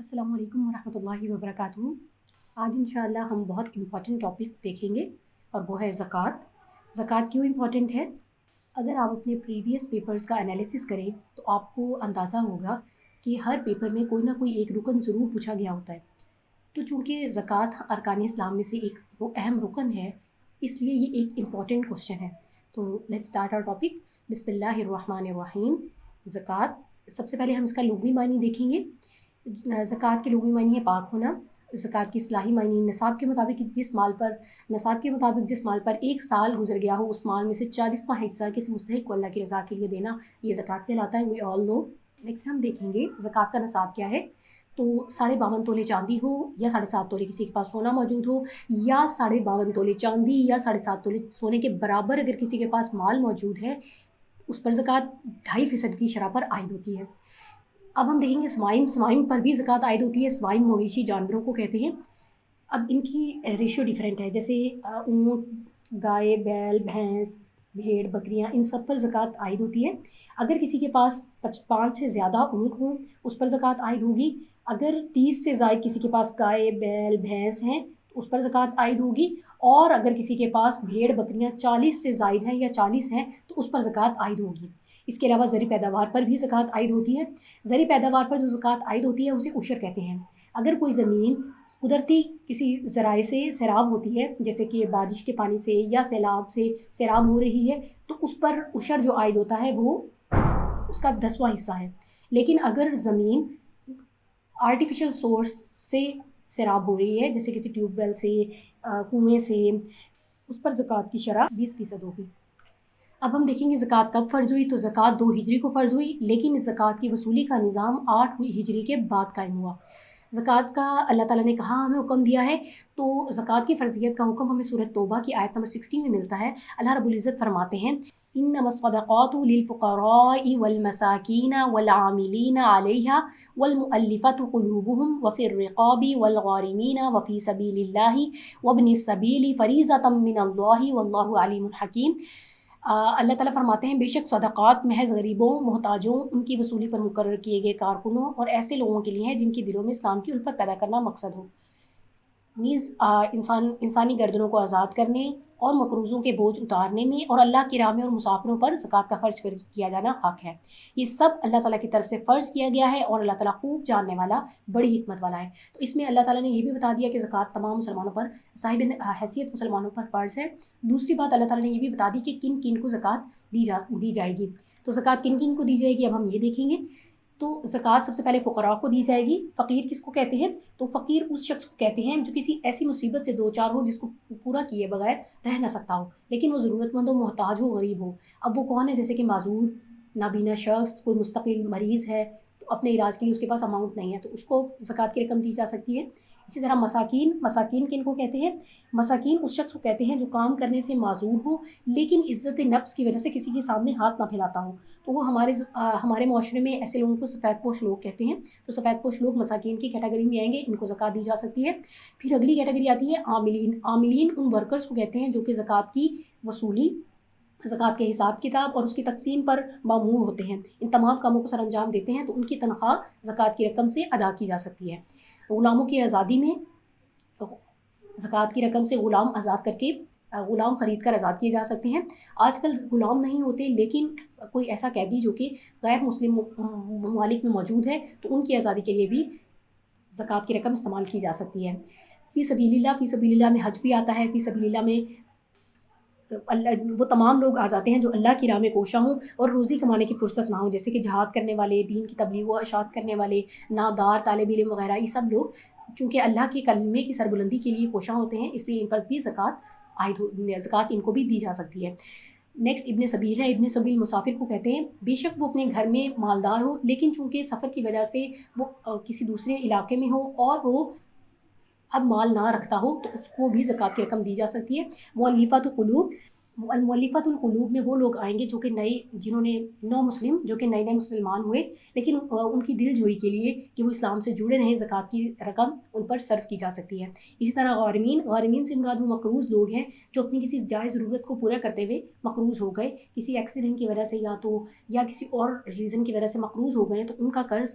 السلام علیکم ورحمۃ اللہ وبرکاتہ۔ آج انشاءاللہ ہم بہت امپورٹنٹ ٹاپک دیکھیں گے اور وہ ہے زکوٰۃ۔ زکوٰۃ کیوں امپورٹنٹ ہے؟ اگر آپ اپنے پریویس پیپرز کا انالیسس کریں تو آپ کو اندازہ ہوگا کہ ہر پیپر میں کوئی نہ کوئی ایک رکن ضرور پوچھا گیا ہوتا ہے۔ تو چونکہ زکوٰۃ ارکان اسلام میں سے ایک اہم رکن ہے، اس لیے یہ ایک امپورٹنٹ کوشچن ہے۔ تو لیٹس اسٹارٹ آور ٹاپک۔ بسم اللہ الرحمن الرحیم۔ زکوٰۃ، سب سے پہلے ہم اس کا لغوی معنی دیکھیں گے۔ زکوٰۃ کے لغوی معنی ہے پاک ہونا۔ زکوٰۃ کی اصطلاحی معنی نصاب کے مطابق جس مال پر ایک سال گزر گیا ہو، اس مال میں سے 40واں حصہ کسی مستحق کو اللہ کی رضا کے لیے دینا، یہ زکوٰۃ کہلاتا ہے۔ وی آل نو۔ نیکسٹ ہم دیکھیں گے زکوٰۃ کا نصاب کیا ہے۔ تو 52.5 تولے چاندی ہو یا 7.5 تولے کسی کے پاس سونا موجود ہو، یا 52.5 تولے چاندی یا 7.5 تولے سونے کے برابر اگر کسی کے پاس مال موجود ہے، اس پر زکوٰۃ 2.5% کی شرح پر عائد ہوتی ہے۔ اب ہم دیکھیں گے سوائم پر بھی زکوٰۃ عائد ہوتی ہے۔ سوائم مویشی جانوروں کو کہتے ہیں۔ اب ان کی ریشیو ڈیفرنٹ ہے، جیسے اونٹ، گائے، بیل، بھینس، بھیڑ، بکریاں، ان سب پر زکوٰۃ عائد ہوتی ہے۔ اگر کسی کے پاس 5 سے زیادہ اونٹ ہوں، اس پر زکوٰۃ عائد ہوگی۔ اگر 30 سے زائد کسی کے پاس گائے، بیل، بھینس ہیں تو اس پر زکوٰۃ عائد ہوگی۔ اور اگر کسی کے پاس بھیڑ، بکریاں 40 سے زائد ہیں یا 40 ہیں تو اس پر زکوٰۃ عائد ہوگی۔ اس کے علاوہ زرعی پیداوار پر بھی زکوٰۃ عائد ہوتی ہے۔ زرعی پیداوار پر جو زکوٰۃ عائد ہوتی ہے اسے عشر کہتے ہیں۔ اگر کوئی زمین قدرتی کسی ذرائع سے سیراب ہوتی ہے، جیسے کہ بارش کے پانی سے یا سیلاب سے سیراب ہو رہی ہے، تو اس پر عشر جو عائد ہوتا ہے وہ اس کا 10واں حصہ ہے۔ لیکن اگر زمین آرٹیفیشل سورس سے سیراب ہو رہی ہے، جیسے کسی ٹیوب ویل سے، کنویں سے، اس پر زکوٰۃ کی شرح 20% ہوگی۔ اب ہم دیکھیں گے زکوٰۃ کب فرض ہوئی۔ تو زکوٰۃ 2 ہجری کو فرض ہوئی، لیکن اس زکوٰۃ کی وصولی کا نظام 8 ہجری کے بعد قائم ہوا۔ زکوٰۃ کا اللہ تعالیٰ نے کہاں ہمیں حکم دیا ہے؟ تو زکوٰۃ کی فرضیت کا حکم ہمیں سورۃ توبہ کی آیت نمبر 60 میں ملتا ہے۔ اللہ رب العزت فرماتے ہیں، انما الصدقات للفقراء والمساکین والعاملین علیہا والمؤلفۃ قلوبہم وفی الرقاب والغارمین وفی سبیل اللہ وابن السبیل فریضۃ من اللہ واللہ علیم حکیم۔ اللہ تعالیٰ فرماتے ہیں، بے شک صدقات محض غریبوں، محتاجوں، ان کی وصولی پر مقرر کیے گئے کارکنوں اور ایسے لوگوں کے لیے ہیں جن کے دلوں میں اسلام کی الفت پیدا کرنا مقصد ہو۔ نیز انسانی گردنوں کو آزاد کرنے اور مقروضوں کے بوجھ اتارنے میں اور اللہ کی راہ میں اور مسافروں پر زکوٰۃ کا خرچ کیا جانا حق ہے۔ یہ سب اللہ تعالیٰ کی طرف سے فرض کیا گیا ہے اور اللہ تعالیٰ خوب جاننے والا، بڑی حکمت والا ہے۔ تو اس میں اللہ تعالیٰ نے یہ بھی بتا دیا کہ زکوٰۃ تمام مسلمانوں پر، صاحب حیثیت مسلمانوں پر فرض ہے۔ دوسری بات اللہ تعالیٰ نے یہ بھی بتا دی کہ کن کن کو زکوٰۃ دی جائے گی۔ تو زکوٰۃ کن کن کو دی جائے گی اب ہم یہ دیکھیں گے۔ تو زکوٰۃ سب سے پہلے فقراء کو دی جائے گی۔ فقیر کس کو کہتے ہیں؟ تو فقیر اس شخص کو کہتے ہیں جو کسی ایسی مصیبت سے دوچار ہو جس کو پورا کیے بغیر رہ نہ سکتا ہو، لیکن وہ ضرورت مند ہو، محتاج ہو، غریب ہو۔ اب وہ کون ہے؟ جیسے کہ معذور، نابینا شخص، کوئی مستقل مریض ہے تو اپنے علاج کے لیے اس کے پاس اماؤنٹ نہیں ہے، تو اس کو زکوٰۃ کی رقم دی جا سکتی ہے۔ اسی طرح مساکین کن کو کہتے ہیں؟ مساکین اس شخص کو کہتے ہیں جو کام کرنے سے معذور ہو لیکن عزت نفس کی وجہ سے کسی کے سامنے ہاتھ نہ پھیلاتا ہو، تو وہ ہمارے معاشرے میں ایسے لوگوں کو سفید پوش لوگ کہتے ہیں۔ تو سفید پوش لوگ مساکین کی کیٹیگری میں آئیں گے، ان کو زکوٰۃ دی جا سکتی ہے۔ پھر اگلی کیٹیگری آتی ہے عاملین ان ورکرز کو کہتے ہیں جو کہ زکوٰۃ کی وصولی، زکوٰۃ کے حساب کتاب اور اس کی تقسیم پر مامور ہوتے ہیں، ان تمام کاموں کو سر انجام دیتے ہیں، تو ان کی تنخواہ زکوٰۃ کی رقم سے ادا کی جا سکتی ہے۔ غلاموں کی آزادی میں زکوٰۃ کی رقم سے غلام آزاد کر کے، غلام خرید کر آزاد کیے جا سکتے ہیں۔ آج کل غلام نہیں ہوتے، لیکن کوئی ایسا قیدی جو کہ غیر مسلم ممالک میں موجود ہے تو ان کی آزادی کے لیے بھی زکوٰۃ کی رقم استعمال کی جا سکتی ہے۔ فی سبیل اللہ میں حج بھی آتا ہے۔ فی سبیل اللہ میں وہ تمام لوگ آ جاتے ہیں جو اللہ کی راہ میں کوشاں ہوں اور روزی کمانے کی فرصت نہ ہو، جیسے کہ جہاد کرنے والے، دین کی تبلیغ و اشاعت کرنے والے، نادار، طالب علم وغیرہ۔ یہ سب لوگ چونکہ اللہ کے کلمے کی سربلندی کے لیے کوشاں ہوتے ہیں، اس لیے ان پر بھی زکوٰۃ ان کو بھی دی جا سکتی ہے۔ نیکسٹ ابن سبیل ہے۔ ابن سبیل مسافر کو کہتے ہیں، بے شک وہ اپنے گھر میں مالدار ہو لیکن چونکہ سفر کی وجہ سے وہ کسی دوسرے علاقے میں ہو اور وہ اب مال نہ رکھتا ہو تو اس کو بھی زکوٰۃ کی رقم دی جا سکتی ہے۔ مؤلفۃ القلوب میں وہ لوگ آئیں گے جو کہ جنہوں نے نئے مسلمان ہوئے لیکن ان کی دل جوئی کے لیے کہ وہ اسلام سے جڑے رہیں، زکوٰۃ کی رقم ان پر صرف کی جا سکتی ہے۔ اسی طرح غارمین سے مراد وہ مقروض لوگ ہیں جو اپنی کسی جائز ضرورت کو پورا کرتے ہوئے مقروض ہو گئے، کسی ایکسیڈنٹ کی وجہ سے یا کسی اور ریزن کی وجہ سے مقروض ہو گئے، تو ان کا قرض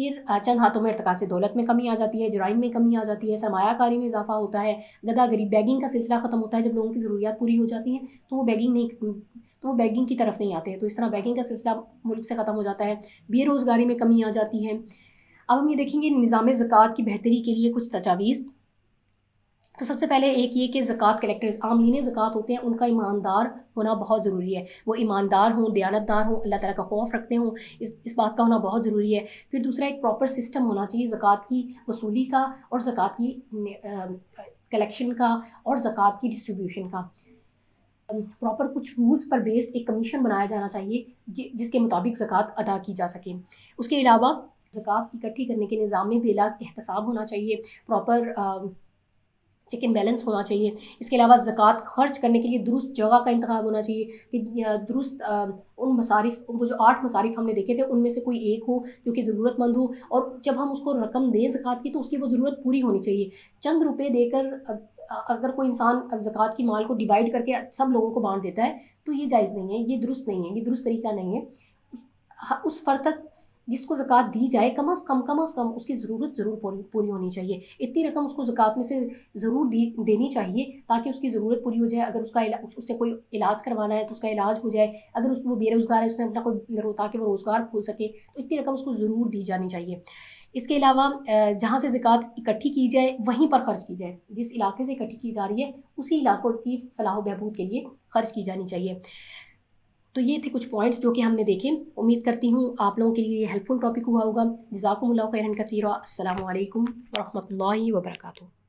پھر چند ہاتھوں میں ارتکاز دولت میں کمی آ جاتی ہے، جرائم میں کمی آ جاتی ہے، سرمایہ کاری میں اضافہ ہوتا ہے، گداگری بیگنگ کا سلسلہ ختم ہوتا ہے. جب لوگوں کی ضروریات پوری ہو جاتی ہیں تو وہ بیگنگ کی طرف نہیں آتے ہیں، تو اس طرح بیگنگ کا سلسلہ ملک سے ختم ہو جاتا ہے. بے روزگاری میں کمی آ جاتی ہے. اب ہم یہ دیکھیں گے نظام زکوٰۃ کی بہتری کے لیے کچھ تجاویز. تو سب سے پہلے ایک یہ کہ زکوٰۃ کلیکٹرز، عاملین زکوٰۃ ہوتے ہیں، ان کا ایماندار ہونا بہت ضروری ہے. وہ ایماندار ہوں، دیانتدار ہوں، اللہ تعالیٰ کا خوف رکھتے ہوں، اس بات کا ہونا بہت ضروری ہے. پھر دوسرا ایک پراپر سسٹم ہونا چاہیے زکوٰۃ کی وصولی کا اور زکوٰۃ کی کلیکشن کا اور زکوٰۃ کی ڈسٹریبیوشن کا. پراپر کچھ رولز پر بیسڈ ایک کمیشن بنایا جانا چاہیے جس کے مطابق زکوٰۃ ادا کی جا سکے. اس کے علاوہ زکوٰۃ اکٹھی کرنے کے نظام میں بلا احتساب ہونا چاہیے، پراپر چیک اینڈ بیلنس ہونا چاہیے. اس کے علاوہ زکوٰۃ خرچ کرنے کے لیے درست جگہ کا انتخاب ہونا چاہیے کہ درست ان مصارف، وہ جو 8 مصارف ہم نے دیکھے تھے ان میں سے کوئی ایک ہو جو کہ ضرورت مند ہو، اور جب ہم اس کو رقم دیں زکوٰۃ کی تو اس کی وہ ضرورت پوری ہونی چاہیے. چند روپے دے کر اگر کوئی انسان زکوٰۃ کی مال کو ڈیوائڈ کر کے سب لوگوں کو بانٹ دیتا ہے تو یہ جائز نہیں ہے، یہ درست نہیں ہے، یہ درست طریقہ نہیں ہے. اس فرد تک جس کو زکوٰۃ دی جائے کم از کم اس کی ضرورت ضرور پوری ہونی چاہیے. اتنی رقم اس کو زکوٰۃ میں سے ضرور دینی چاہیے تاکہ اس کی ضرورت پوری ہو جائے. اگر اس نے کوئی علاج کروانا ہے تو اس کا علاج ہو جائے. اگر وہ بے روزگار ہے، اس نے اپنا کوئی تاکہ وہ روزگار کھول سکے، تو اتنی رقم اس کو ضرور دی جانی چاہیے. اس کے علاوہ جہاں سے زکوٰۃ اکٹھی کی جائے وہیں پر خرچ کی جائے. جس علاقے سے اکٹھی کی جا رہی ہے اسی علاقوں کی فلاح و بہبود کے لیے خرچ کی جانی چاہیے. تو یہ تھے کچھ پوائنٹس جو کہ ہم نے دیکھے. امید کرتی ہوں آپ لوگوں کے لیے یہ ہیلپ فل ٹاپک ہوا ہوگا. جزاکم اللہ خیرا کثیرا. السلام علیکم ورحمۃ اللہ وبرکاتہ.